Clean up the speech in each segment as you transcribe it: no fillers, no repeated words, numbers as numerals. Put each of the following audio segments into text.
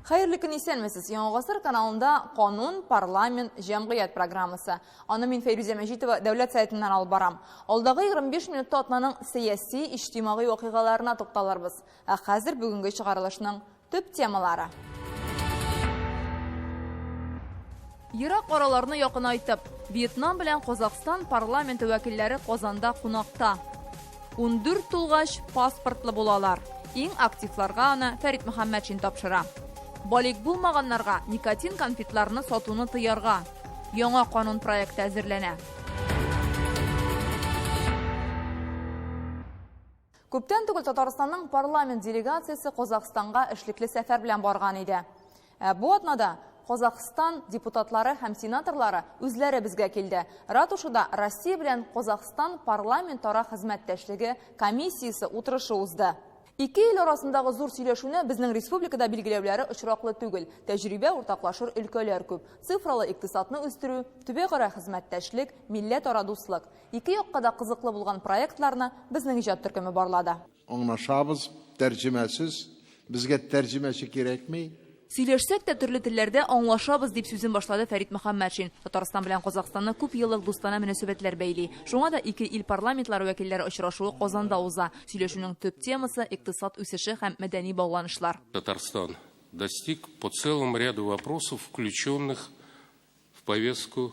Xayrlı kun исәнмесез. Яңа гасыр каналында Канун, парламент, җәмгыять программасы. Аны мин Фәйрүзә Мәҗитова дәүләт сайтыннан алып барам. Алдагы 25 минутта атнаның сәяси, иҗтимагый вакыйгаларына тукталырбыз. Ә хәзер бүгенге чыгарылышның төп темалары. Ерак араларны якынайтып, Вьетнам белән Казакстан парламенты вәкилләре Казанда кунакта. 14 тулгач паспортлы булалар. Иң активларга аны Фәрит Мөхәммәтшин тапшыра. Балик булмаганнарга никотин конфетларны сатуны тыярга. Яңа канун проекты әзерләнә. Күптән түгел Татарстанның парламент делегациясе Казакстанга эшлекле сәфәр белән барган иде. Бу атнада Казакстан депутатлары һәм сенаторлары үзләре безгә килде. Ратушада Россия белән Казакстан парламент-ара хезмәттәшлеге комиссиясе утырышы узды. Ике ил арасындагы зур сөйләшүне безнең республикада билгеләүләре очраклы түгел. Тәҗрибә уртаклашыр өлкәләр күп. Цифралы икътисадны үстерү, төбәгара хезмәттәшлек, милләт-ара дуслык. Ике якка да кызыклы булган проектларны безнең иҗат төркеме барлады. Аңлашабыз, тәрҗемәсез, безгә тәрҗемәче кирәкми. Сөйләшсәк тә төрле телләрдә аңлашабыз дип сүзен башлады Фәрит Мөхәммәтшин. Татарстан белән Казакстанны күп еллык дустана мөнәсәбәтләр бәйли. Шуңа да ике ил парламентлары вәкилләре очрашуы Казанда уза. Сөйләшүнең төп темасы икътисад үсеше һәм мәдәни багланышлар. Татарстан достиг по целому ряду вопросов, включенных в повестку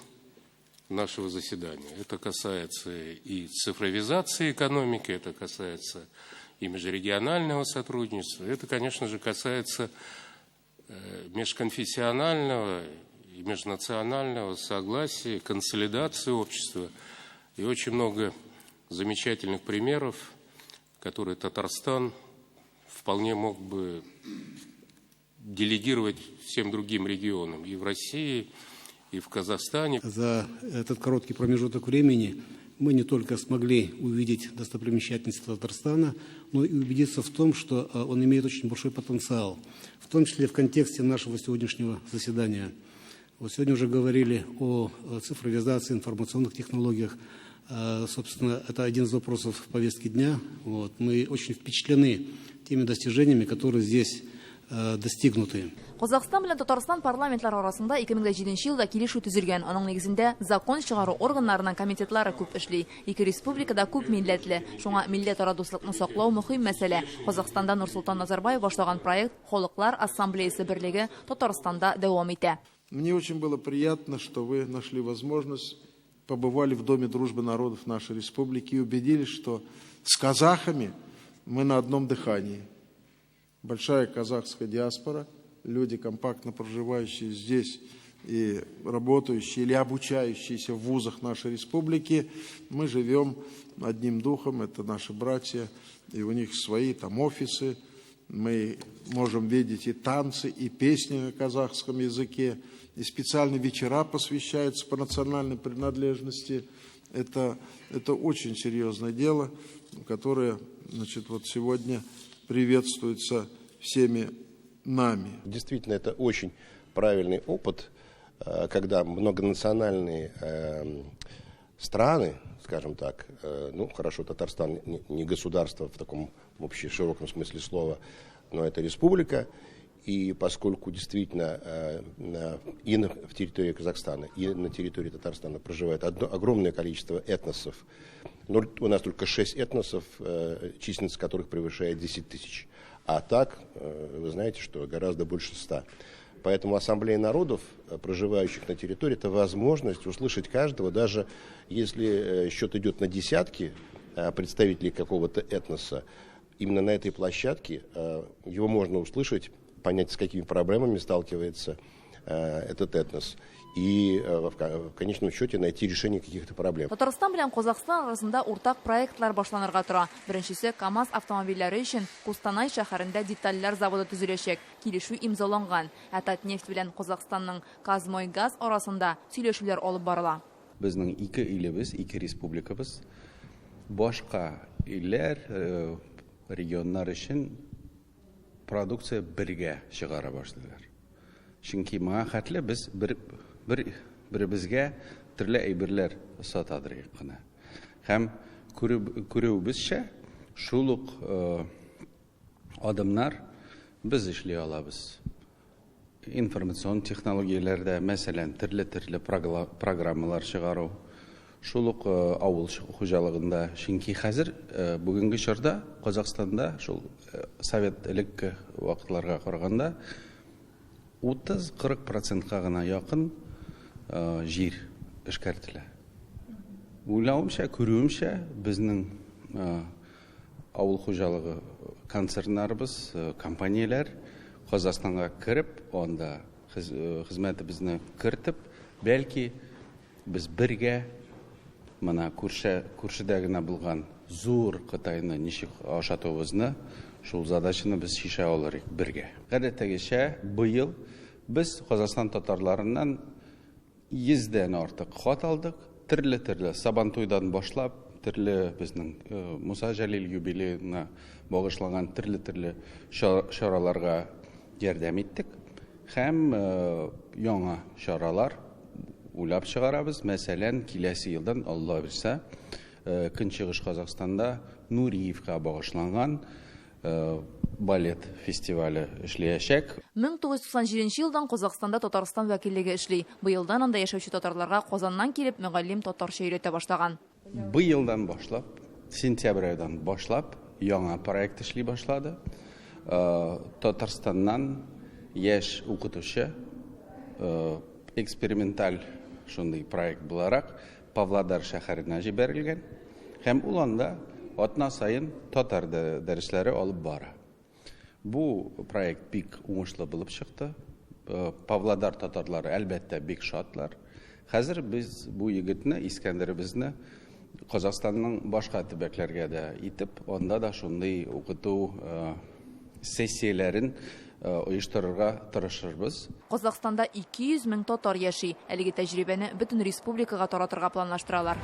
нашего заседания. Это касается и цифровизации экономики, это касается и межрегионального сотрудничества, это, конечно же, касается межконфессионального и межнационального согласия, консолидации общества. И очень много замечательных примеров, которые Татарстан вполне мог бы делегировать всем другим регионам и в России, и в Казахстане. За этот короткий промежуток времени мы не только смогли увидеть достопримечательности Татарстана, но и убедиться в том, что он имеет очень большой потенциал, в том числе в контексте нашего сегодняшнего заседания. Вот сегодня уже говорили о цифровизации, информационных технологиях. Собственно, это один из вопросов в повестке дня. Вот. Мы очень впечатлены теми достижениями, которые здесь достигнуты. Казакстан белән Татарстан парламентлары арасында 2007 елда килешү төзелгән. Аның нигезендә закон чыгару органнарының комитетлары күп эшли. Ике республикада күп милләтле. Шуңа милләт-ара дуслыкны саклау мөһим мәсьәлә. Казакстанда Нурсултан Назарбаев башлаган проект Халыклар ассамблеясе берлеге Татарстанда дәвам итә. Мне очень было приятно, что вы нашли возможность, побывали в Доме дружбы народов нашей республики и убедились, что с казахами мы на одном дыхании. Большая казахская диаспора, люди, компактно проживающие здесь и работающие или обучающиеся в вузах нашей республики, мы живем одним духом, это наши братья, и у них свои там офисы, мы можем видеть и танцы, и песни на казахском языке, и специальные вечера посвящаются по национальной принадлежности. Это очень серьезное дело, которое, значит, вот сегодня приветствуется всеми нами. Действительно, это очень правильный опыт, когда многонациональные страны, скажем так, ну хорошо, Татарстан не государство в таком широком смысле слова, но это республика, и поскольку действительно и в территории Казахстана, и на территории Татарстана проживает огромное количество этносов, но у нас только 6 этносов, численность которых превышает 10 тысяч. А так, вы знаете, что гораздо больше 100. Поэтому Ассамблея народов, проживающих на территории, это возможность услышать каждого, даже если счет идет на десятки представителей какого-то этноса, именно на этой площадке его можно услышать, понять, с какими проблемами сталкивается этот этнос. И в конечном счете найти решение каких-то проблем. Татарстан белән Казакстан арасында уртак проектлар башланырга тора. Беренчесе КАМАЗ автомобильләре өчен Кустанай шәһәрендә детальләр заводы төзеләчәк. Килешү имзаланган. Татнефть белән Казакстанның Казмойгаз арасында сөйләшүләр алып барыла. Безнең ике илебез, ике республикабыз башка илләр, регионнар өчен продукция бергә чыгара башлыйлар. Чөнки моңа хәтле без бер-беребезгә төрле әйберләр сатадыр гына. Һәм күрүебезчә шул ук адымнар без эшли алабыз. информацион технологияларда, мәсәлән, төрле программалар чыгару, шулык авыл хуҗалыгында, чөнки хәзер бүгенге чорда Казакстанда шул совет элекке вакытларга караганда 30-40%-ка гына якын җир эшкәртелә. Уйлавымча, күрүемчә, безнең авыл хуҗалыгы концерннарыбыз, компанияләр Казакстанга кирип, анда хезмәтебезне кертеп, бәлки без бергә мына күршедә генә булган зур Кытайны ничек ашатуыбызны, шул задачаны без шиша алырык бергә. Гадәттәгечә, быел без Казакстан татарларыннан 100-дән артык хат алдык. Төрле Сабантуйдан башлап, төрле безнең Муса Җәлил юбилеена багышланган төрле чараларга ярдәм иттек. Һәм яңа чаралар уйлап чыгарабыз. Мәсәлән, киләсе елдан, Алла бирсә, Көнчыгыш Казакстанда Нуриевка багышланган балет фестивале эшләячәк. 1997 елдан Казакстанда Татарстан вәкиллеге эшли. Быелдан анда яшәүче татарларга Казаннан килеп мөгаллим татарча өйрәтә башлаган. Быелдан башлап, сентябрь айдан башлап, яңа проект эшли башлады. Татарстаннан яшь укытучы эксперименталь шундый проект буларак Павлодар шәһәренә җибәрелгән. Һәм ул анда атна сайын татар дәресләре алып бара. Бу проект бик уңышлы булып чыкты. Павлодар татарлары әлбәттә бик шатлар. Хәзер без бу егетне, Искәндәребезне Казакстанның башка төбәкләргә дә итеп, анда да шундый укыту сессияләрен оештырырга тырышырбыз. Казакстанда 200 мең татар яши. Әлеге тәҗрибәне бөтен республикага таратырга планлаштыралар.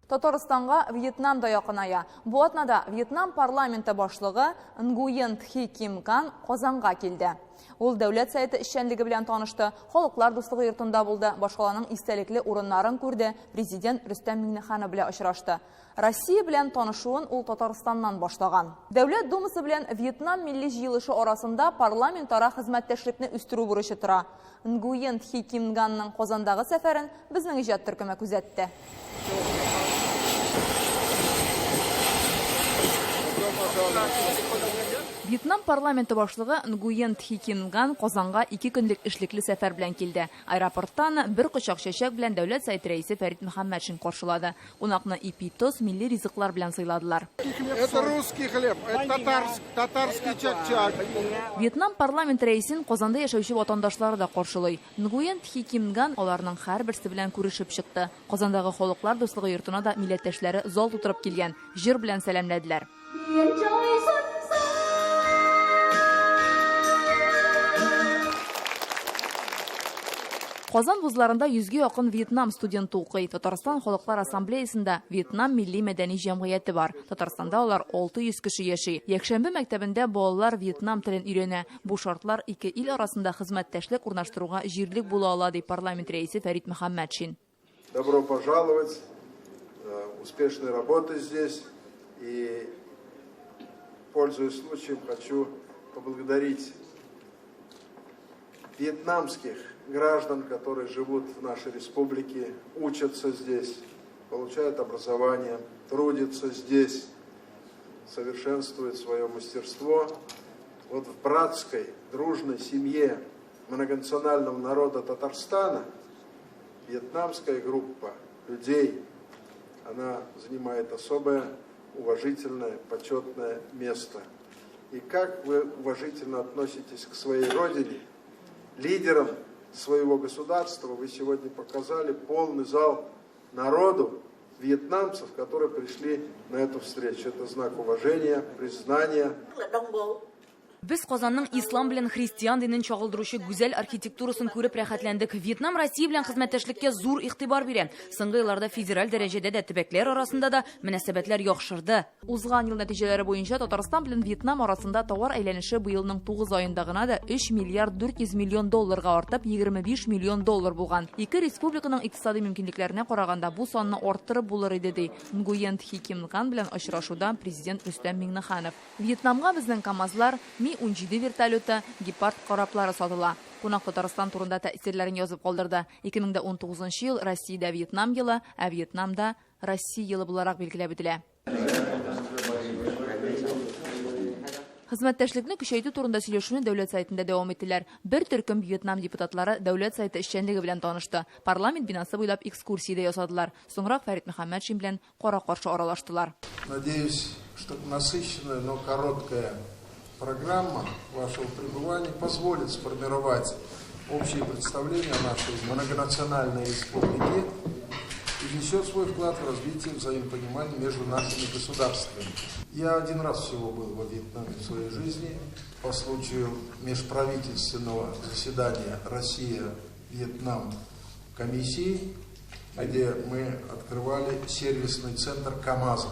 Татарстанга Вьетнам да якыная. Бу атнада Вьетнам парламенты башлыгы Нгуен Тхи Ким Кан Казанга килде. Ул дәүләт сәясәте эшчәнлеге белән танышты, халыклар дуслыгы йортында булды, башкаланың истәлекле урыннарын күрде, президент Рөстәм Миңнеханов белән очрашты. Россия белән танышуын ул Татарстаннан башлаган. Дәүләт думасы белән Вьетнам милли җыелышы арасында парламентара хезмәттәшлекне үстерү бурычы тора. Нгуен Тхи Ким Ганның Казандагы сәфәрен безнең иҗат төркеме күзәтте. Вьетнам парламенты башлыгы Нгуен Тхи Ким Ган Казанга 2 көнлек эшлекле сәфәр белән килде. Аэропорттан бер кочак чәчәк белән дәүләт сәясәте рәисе Фәрит Мөхәммәтшин каршылады. Кунакны ипи-тоз, милли ризыклар белән сыйладылар. Это русский хлеб, это татарский чак-чак. Вьетнам парламент рәисен Казанда яшәүче ватандашлары да каршылый. Нгуен Тхи Ким Ган аларның һәрберсе белән күрешеп чыкты. Казандагы халыклар дуслыгы йортына да милләттәшләре зал тутырып килгән. Җыр белән сәламләделәр. Казан вузларында 100-гә якын Вьетнам студенты укый. Татарстан халыклар ассамблеясында Вьетнам милли мәдәни җәмгыяте бар. Татарстанда алар 600 кеше яши. Якшәмбе мәктәбендә балалар Вьетнам телен өйрәнә. Бу шартлар ике ил арасында хезмәттәшлек урнаштыруга җирлек була ала, ди парламент рәисе Фәрит Мөхәммәтшин. Добро пожаловать. Успешной работы здесь. И, пользуясь случаем, хочу поблагодарить вьетнамских граждан, которые живут в нашей республике, учатся здесь, получают образование, трудятся здесь, совершенствуют свое мастерство. Вот в братской, дружной семье многонационального народа Татарстана вьетнамская группа людей, она занимает особое уважительное, почетное место. И как вы уважительно относитесь к своей родине, лидерам своего государства, вы сегодня показали полный зал народу, вьетнамцев, которые пришли на эту встречу. Это знак уважения, признания. Біз Казанның ислам белән христиан динен чагылдыручы гүзәл архитектурасын күреп рәхәтләндек. Вьетнам Россия белән хезмәттәшлеккә зур игътибар бирә. Соңгы елларда федераль дәрәҗәдә дә төбәкләр арасында да мөнәсәбәтләр яхшырды. Узган ел нәтиҗәләре буенча Татарстан белән Вьетнам арасында товар әйләнеше быелның 9 аенда гына да 3 миллиард 400 миллион долларга артып 25 миллион доллар булган. Ике республиканың икътисади мөмкинлекләренә караганда бу санны арттырып булыр иде ди Нгуен Тхи Ким Нган белән очрашуда президент Рөстәм Миңнеханов. Вьетнамга безнең КАМАЗлар, Ми-17 вертолеты, Гепард кораблары сатыла. Кунак Татарстан турында тәэсирләрен язып калдырды. 2019 ел Россиядә Вьетнам елы, ә Вьетнамда Россия елы буларак билгеләп ителә. Хезмәттәшлекне көчәйтү турында сөйләшүне дәүләт сайтында дәвам иттеләр. Бер төркем Вьетнам депутатлары дәүләт сайты эшчәнлеге белән танышты. Парламент бинасы буйлап экскурсия ясадылар. Соңрак Фәрит Мөхәммәтшин белән кара-каршы аралаштылар. Надеюсь, что насыщенная, но короткая программа вашего пребывания позволит сформировать общее представление о нашей многонациональной республике и внесет свой вклад в развитие взаимопонимания между нашими государствами. Я один раз всего был во Вьетнаме в своей жизни по случаю межправительственного заседания Россия-Вьетнам комиссии, где мы открывали сервисный центр КАМАЗа.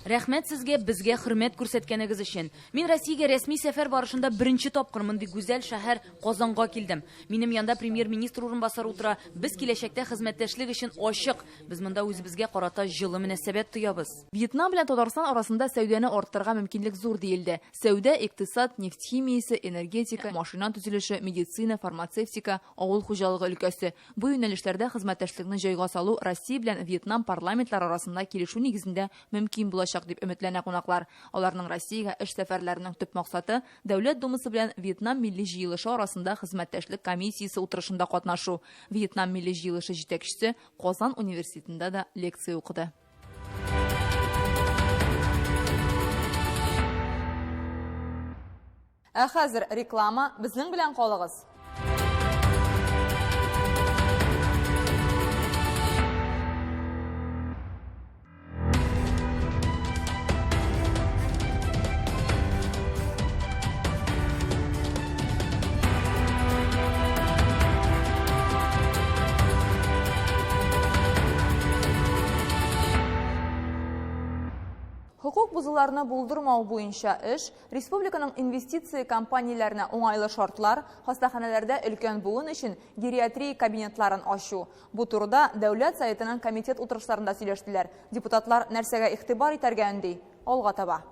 Рәхмәт сезгә безгә хөрмәт күрсәткәнегез өчен. Мин Россиягә рәсми сәфәр барышында беренче тапкыр мондый гүзәл шәһәр Казанга килдем. Минем янда премьер-министр урынбасары утыра. Без киләчәктә хезмәттәшлек өчен ачык. Без монда үзебезгә карата җылы мөнәсәбәт тоябыз. Вьетнам белән Татарстан арасында сәүдәне арттырырга мөмкинлек зур диелде. Сәүдә, икътисад, нефть химиясе, энергетика, машина төзелеше, медицина, фармацевтика, авыл хуҗалыгы өлкәсе. Бу юнәлешләрдә хезмәттәшлекне җайга салу Россия белән Вьетнам парламентлары арасында килешү нигезендә мөмкин булачак дип өметләнә кунаклар. Аларның Россиягә эш сәфәрләренең төп максаты Дәүләт Думасы белән Вьетнам милли җыелышы арасында хезмәттәшлек комиссиясе утырышында катнашу. Вьетнам милли җыелышы җитәкчесе Казан университетында да лекция укыды. Ә хәзер реклама, безнең белән калыгыз. Хукук бузуларны булдырмау буенча эш, республиканың инвестиция компанияләренә уңайлы шартлар, хастаханәләрдә өлкән буын өчен гериатрия кабинетларын ачу. Бу турыда дәүләт советының комитет утырышларында сөйләштеләр. Депутатлар нәрсәгә игътибар итәргә инде? Алга таба.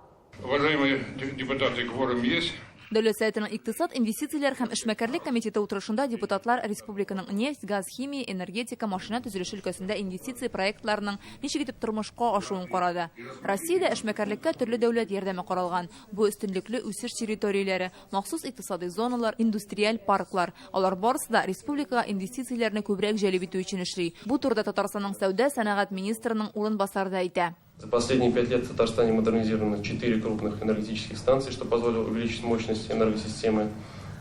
Уважаемые депутаты, кворум есть. Дәүләт советының икътисад, инвестицияләр һәм эшмәкәрлек комитеты утырышында депутатлар республиканың нефть, газ, химия, энергетика, машина төзелеше өлкәсендә инвестиция проектларының ничек итеп тормышка ашуын карады. Россиядә эшмәкәрлеккә төрле дәүләт ярдәме каралган. Бу өстенлекле үсеш территорияләре, махсус икътисади зоналар, индустриаль парклар. Алар барысы да республикага инвестицияләрне күбрәк җәлеп итү өчен эшли. Бу турыда Татарстанның сәүдә сәнәгать министрының урынбасары да әйтә. За последние 5 лет в Татарстане модернизировано 4 крупных энергетических станций, что позволило увеличить мощность энергосистемы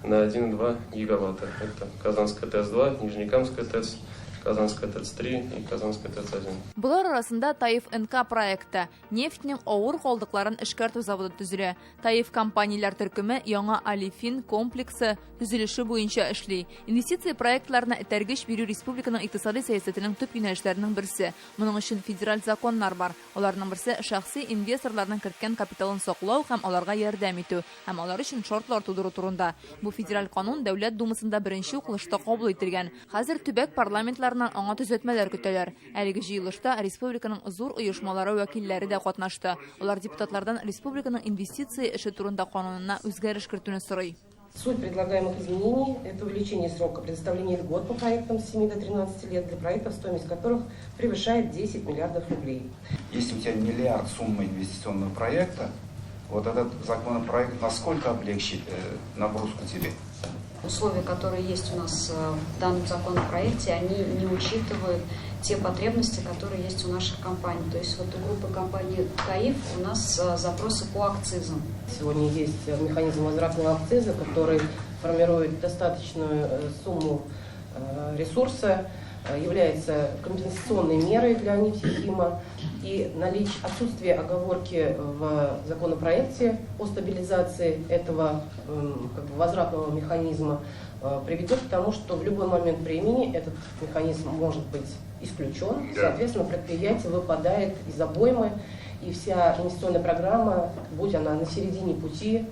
на 1,2 гигаватта. Это Казанская ТЭЦ-2, Нижнекамская ТЭЦ, Казанская ТЭЦ-3 и Казанская ТЭЦ-1. Булар арасында Таиф НК проекты нефтьнең авыр калдыкларын эшкәртү заводы төзелә. Таиф компанияләр төркеме яңа Алифин комплексы төзелеше буенча эшли. Инвестиция проектларына этәргеч бирү республиканың икътисади сәясәтенең төп юнәлешләренең берсе. Моның өчен федераль законнар бар. Аларның берсе шәхси инвесторларның керткән капиталын саклау һәм аларга ярдәм итү, һәм алар өчен шартлар тудыру турында. Бу федераль канун Дәүләт Думасында беренче укылышта кабул ителгән. Хәзер төбәк парламентларыннан аңа төзәтмәләр көтәләр. Әлеге җыелышта республиканың зур оешмалары вәкилләре дә катнашты. Алар депутатлардан республиканың инвестиция эше турында канунына үзгәреш кертүне сорый. Суть предлагаемых изменений – это увеличение срока предоставления льгот по проектам с 7 до 13 лет для проектов, стоимость которых превышает 10 миллиардов рублей. Если у тебя миллиард сумма инвестиционного проекта, вот этот законопроект насколько облегчит нагрузку тебе? Условия, которые есть у нас в данном законопроекте, они не учитывают те потребности, которые есть у наших компаний. То есть вот у группы компаний ТАИФ у нас запросы по акцизам. Сегодня есть механизм возвратного акциза, который формирует достаточную сумму ресурса, является компенсационной мерой для нефтехима. И отсутствие оговорки в законопроекте о стабилизации этого возвратного механизма приведет к тому, что в любой момент времени этот механизм может быть исключен. Соответственно, предприятие выпадает из обоймы, и вся инвестиционная программа, будь она на середине пути,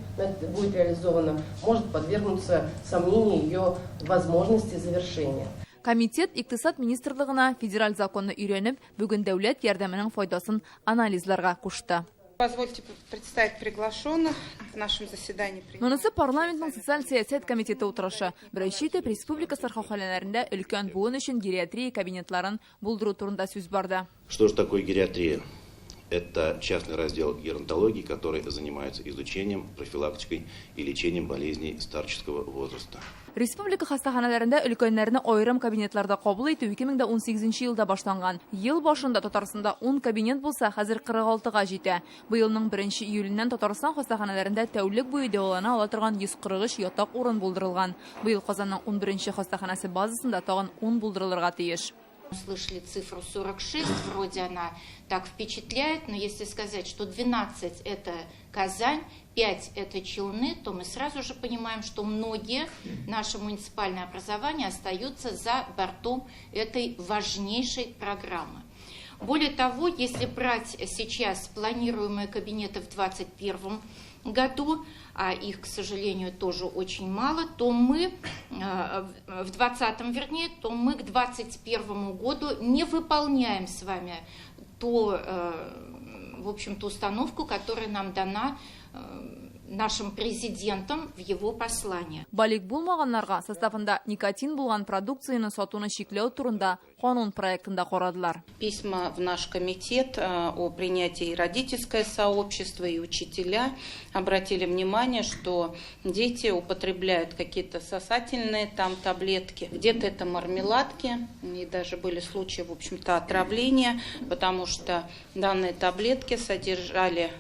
будет реализована, может подвергнуться сомнению ее возможности завершения. Комитет иктисад министрлыгына федераль законны үйреніп, бүгін дәулет ярдәменең файдасын анализларга кушты. Позвольте представить приглашенных в нашем заседании. Монысы парламентның социаль сәясәт комитеты утырышы. Беренче итеп республика сархауханәләрендә өлкән буын өчен гериатрия кабинетларын булдыру турында сүз барды. Что же такое гериатрия? Это частный раздел геронтологии, который занимается изучением, профилактикой и лечением болезней старческого возраста. Республика хастаханаларында өлкәннәрне айрым кабинетларда кабул итү 2018 елда башланган. Ел башында Татарстанда 10 кабинет булса, хәзер 46-га җитә. Быелның 1 июленнән Татарстан хастаханаларында тәүлек буе дәвалана ала торган 143 ятак урын булдырылган. Быел Казанның 11 хастаханасы базасында тагын 10 булдырылырга тиеш. Слышали цифру 46, вроде она так впечатляет, но если сказать, что 12 это Казань, 5 это Челны, то мы сразу же понимаем, что многие наши муниципальные образования остаются за бортом этой важнейшей программы. Более того, если брать сейчас планируемые кабинеты в 2021 году, а их, к сожалению, тоже очень мало, то мы в 2020, вернее, то мы к 2021 году не выполняем с вами ту, в общем-то, установку, которая нам дана нашим президентом в его послании. Балик булмаганнарга составында никотин булган продукцияны сатуны чикләү турында канун проектында карадылар. Письма в наш комитет о принятии родительское сообщество и учителя обратили внимание, что дети употребляют какие-то сосательные там таблетки, где-то это мармеладки, и даже были случаи, в общем-то, отравления, потому что данные таблетки содержали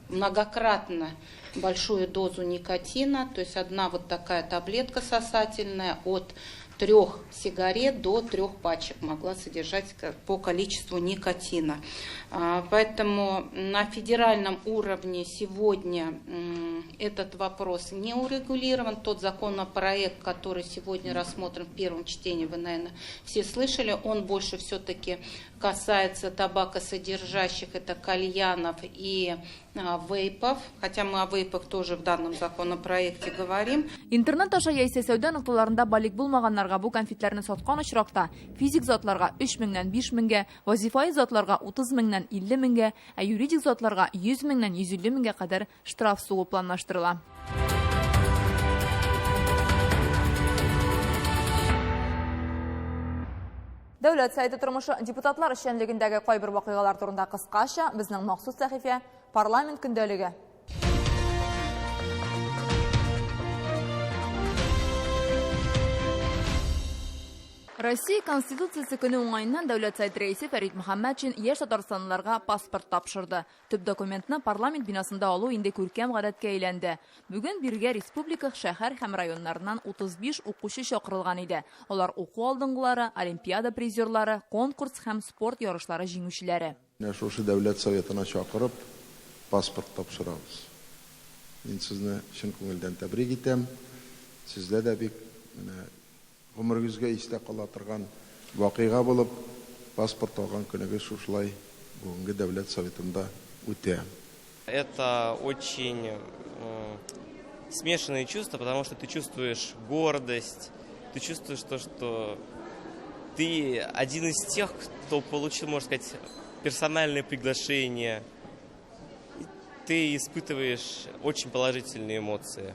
многократно большую дозу никотина, то есть одна вот такая таблетка сосательная от 3 сигарет до 3 пачек могла содержать по количеству никотина. Поэтому на федеральном уровне сегодня этот вопрос не урегулирован. Тот законопроект, который сегодня рассмотрен в первом чтении, вы, наверное, все слышали, он больше все-таки касается табакосодержащих, это кальянов и вейпов, хотя мы о вейпах тоже в данном законопроекте говорим. Интернет аша яисә сәүдә нукталарында балик булмаганнарга бу конфетларны саткан очракта физик затларга 3000-нән 5000-гә, вазифаи затларга 30000-нән 50000-гә, ә юридик затларга 100,000-нән 150,000-гә кадәр штраф сугу планлаштырыла. Дәүләт сайты тормышы депутатлар эшчәнлегендәге кайбер вакыйгалар турында кыскача безнең махсус сәхифә парламент көндәлеге. Россия Конституциясы көне уңайыннан дәүләт сайты рәисе Фәрит Мөхәммәтшин яшь татарстанлыларга паспорт тапшырды. Төп документны парламент бинасында алу инде күркәм гадәткә әйләнде. Бүген биргә республика шәһәр һәм районнарыннан 35 укучы чакырылган иде. Алар уку алдынгылары, олимпиада призерлары, конкурс һәм спорт ярышлары җиңүчеләре. Шушы дәүләт советына чакырып паспорт тапшырабыз. Мин сезне чын күңелдән тәбрик итәм. Сездә дә бик гомергезгә истә кала торган вакыйга булып, паспорт алган көнегез шушылай бүгенге дәүләт советында үтә. Это очень смешанные чувства, потому что ты чувствуешь гордость, ты чувствуешь то, что ты один из тех, кто получил, можно сказать, персональное приглашение. Ты испытываешь очень положительные эмоции.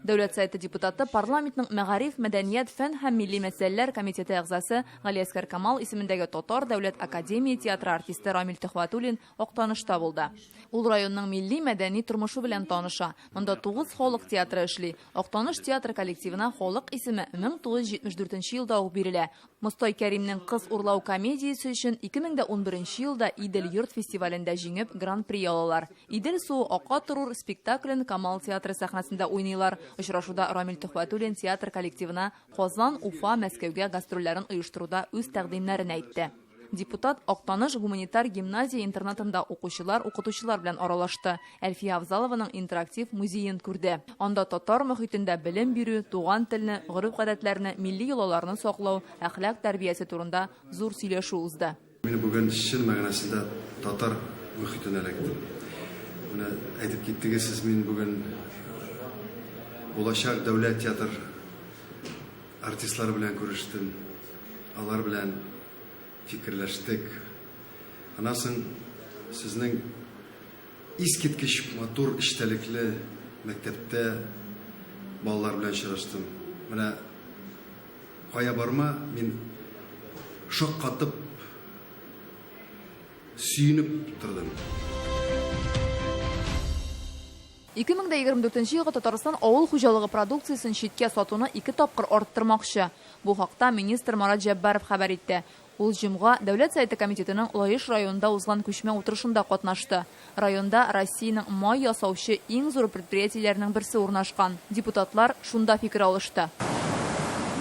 Дәүләт сайты депутаты парламентның мәгариф, мәдәният, фән һәм милли мәсьәләләр комитеты әгъзасы Галиәскәр Камал исемендәге Татар дәүләт академия театры артисты Рамил Төхвәтуллин актанышта булды. Ул районның милли мәдәни тормышы белән таныша. Монда 9 халык театры эшли. Актаныш театр коллективына халык исеме 1974 елда ук бирелә. Мостай Кәримнең кыз урлау комедиясе өчен 2011 елда Идел йорт фестивалендә җиңеп гран-при алалар. Идел суы ака торыр спектаклен Камал театры сәхнәсендә уйныйлар. Очрашуда Рамил Тухватуллин театр коллективына Казан, Уфа, Мәскәүгә гастрольләрен оештыруда үз тәкъдимнәрен әйтте. Депутат Актаныш гуманитар гимназия интернатында укытучылар белән аралашты. Әлфия Авзалованың интерактив музеен күрде. Анда татар мөхитендә белем бирү, туган телне, гореф-гадәтләрне, милли йолаларны саклау, әхлак тәрбиясе турында зур сөйләшү узды. Мен бүген шын мәгънәсендә татар мөхитенә эләктем. Менә әйтеп киттегез сез, мин бүген булачак дәүләт театр артистлары белән күрештем. Алар белән фикерләштек. Анасын сезнең искиткеч матур эштәлекле мәктәптә балалар белән очраштым. Менә кая барма, мин шаккатып, сөйнеп тордым. 2024 елга Татарстан авыл хуҗалыгы продукциясен читкә сатуны 2 тапкыр арттырмакчы. Бу хакта министр Марат Җәббаров хәбәр итте. Ул җомга Дәүләт Советы комитетының Лаеш районында узган күчмә утырышында катнашты. Районда Россиянең май ясаучы иң зур предприятиеләренең берсе урнашкан. Депутатлар шунда фикер алышты.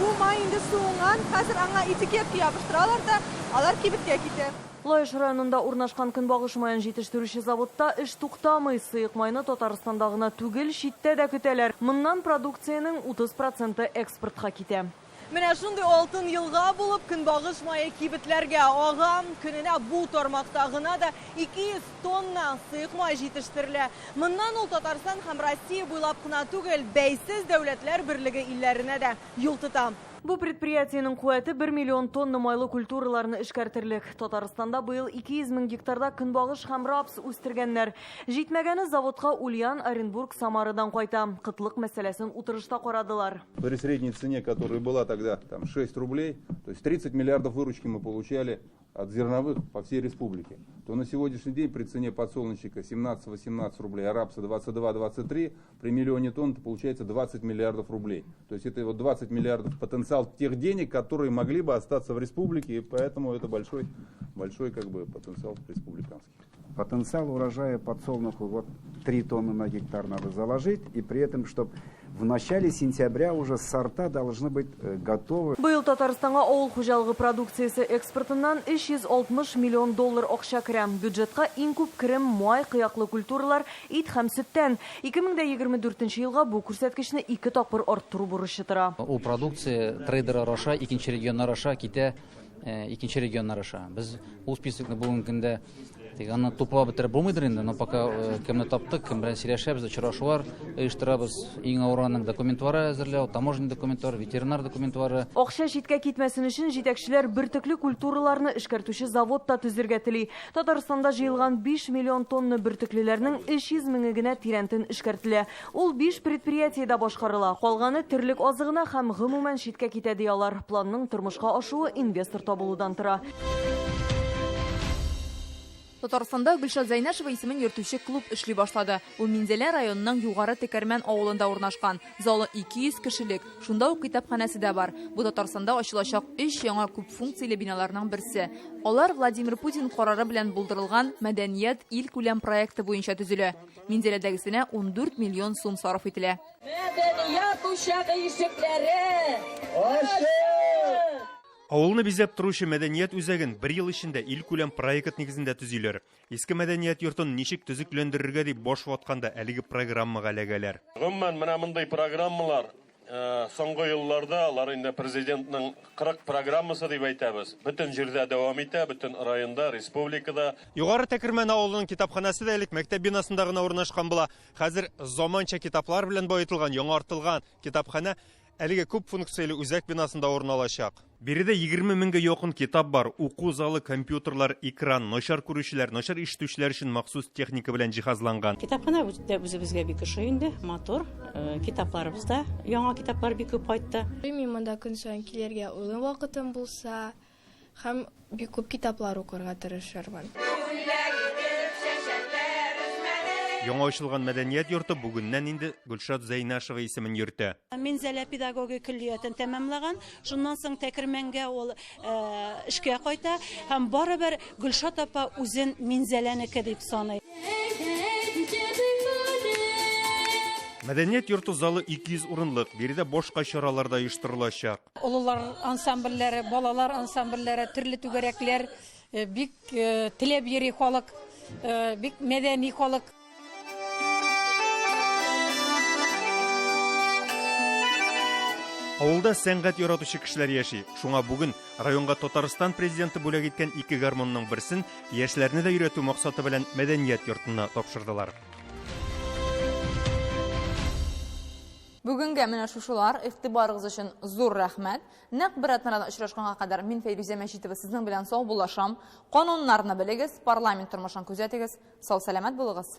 Бу май инде суынган, хәзер аңа этикетка ябыштыралар да, алар кибеткә китә. Лаеш районында урнашкан көнбагыш маен җитештерүче заводта эш туктамый. Сыек майны Татарстанда гына түгел, читтә дә көтәләр. Моннан продукциянең 30% экспортка китә. Менә шундый алтын елга булып, көнбагыш мае кибетләргә агам, көненә бу тармакта гына да 200 тонна сыек май җитештерелә. Моннан ул Татарстан һәм Россия буйлап кына түгел, бәйсез дәүләтләр берлеге илләренә дә юл тота. Бу предприятиянең куәте 1 миллион тонна майлы культураларны эшкәртерлек. Татарстанда быел 200 мең гектарда көнбагыш һәм рапс үстергәннәр. Җитмәгәне заводка Ульян, Оренбург, Самарадан кайта. Кытлык мәсьәләсен утырышта карадылар. При средней цене, которая была тогда 6 рублей, то есть 30 миллиардов выручки мы получали от зерновых по всей республике, то на сегодняшний день при цене подсолнечника 17-18 рублей, а рапса 22-23, при миллионе тонн это получается 20 миллиардов рублей. То есть это вот 20 миллиардов потенциал тех денег, которые могли бы остаться в республике, и поэтому это большой как бы потенциал республиканский. Потенциал урожая подсолнуху вот 3 тонны на гектар надо заложить, и при этом, чтобы в начале сентября уже сорта должны быть готовы. Быел Татарстанга авыл хуҗалыгы продукциясе экспортыннан 360 миллион доллар акча керә. Бюджетка иң күп керем май, кыяклы культуралар, ит һәм сөттән. 2024 елга бу күрсәткечне 2 тапкыр арттыру бурычы тора. Ул продукция трейдер аша, икенче регионнар аша китә, икенче регионнар аша. Без ул списокны бүгенге көндә аны тупа бетереп булмыйдыр инде, но пока кемне таптык, кем белән сөйләшәбез, очрашулар оештырабыз. Иң авыраның документлары әзерләү, таможня документлары, ветеринар документлары. Акча читкә китмәсен өчен җитәкчеләр бөртекле культураларны эшкәртүче завод та төзергә тели. Татарстанда җыелган 5 миллион тонна бөртеклеләрнең 300 меңе генә тирәнтен эшкәртелә. Ул 5 предприятиедә башкарыла. Калганы терлек азыгына һәм гомумән читкә китә ди алар. Планның тормышка ашуы инвестор табылудан тора. Татарстанда Гөлшат Зәйнәшева исемен йөртүче клуб эшли башлады. Ул Минзәлә районының Югары Текәрмән авылында урнашкан. Залы 200 кешелек. Шунда ук китапханәсе дә бар. Бу Татарстанда ачылачак 3 яңа күп функцияле биналарның берсе. Алар Владимир Путин карары белән булдырылган Мәдәният ил күләм проекты буенча төзелә. Минзәләдәгесенә 14 миллион сум сарыф ителә. Мәдәният учагы ишекләре! Авылны бизәп торучы мәдәният үзәген 1 ел эчендә ил күләм проект нигезендә төзиләр. Иске мәдәният йортын ничек төзекләндерергә дип баш ватканда әлеге программага эләгәләр. Гомумән менә мондай программалар соңгы елларда алар инде президентның 40 программасы дип әйтәбез. Бөтен җирдә дәвам итә, бөтен районда, республикада. Югары Текәрмән авылының китапханәсе дә элек мәктәп бинасында гына урнашкан була. Хәзер заманча китаплар белән баетылган, яңартылган китапханә әлеге күп функцияле үзәк бинасында урналачак. Биредә 20 меңгә якын китап бар. Уку залы, компьютерлар, экран, начар күрүчеләр, начар ишетүчеләр өчен махсус техника белән җиһазланган. Китапхана үзебезгә бик ошый, мотор, китапларыбызда яңа китаплар бик күп кайтты. Мин монда көн саен килергә уйлы вакытым булса, һәм бик күп китаплар укырга тырышырмын. Яңа ачылган мәдәният йорты бүгеннән инде Гөлшат Зәйнәшева исемен йөртә. Минзәлә педагогия көллиятын тәмамлаган, шуннан соң Тәкермәнгә ул эшкә кайта һәм барыбер Гөлшат апа үзен Минзәләнеке дип саный. Мәдәният йорты залы 200 урынлык, биредә башка чаралар да оештырылачак. Олылар ансамбльләре, балалар ансамбльләре, төрле түгәрәкләр, бик теләп йөри халык, бик мәдәни халык. Авылда сәнгать яратучы кешеләр яши. Шуңа бүген районга Татарстан президенты бүләк иткән 2 гармонның берсен яшьләрне дә өйрәтү максаты белән мәдәният йортына тапшырдылар. Бүгенге менә шушылар, игътибарыгыз өчен зур рәхмәт. Нәкъ бер атнадан очрашканга кадәр мин Фәйрүзә Мәчитова сезнең белән сау булашам. Кануннарны белегез, парламент тормышын күзәтегез. Сау-сәламәт булыгыз.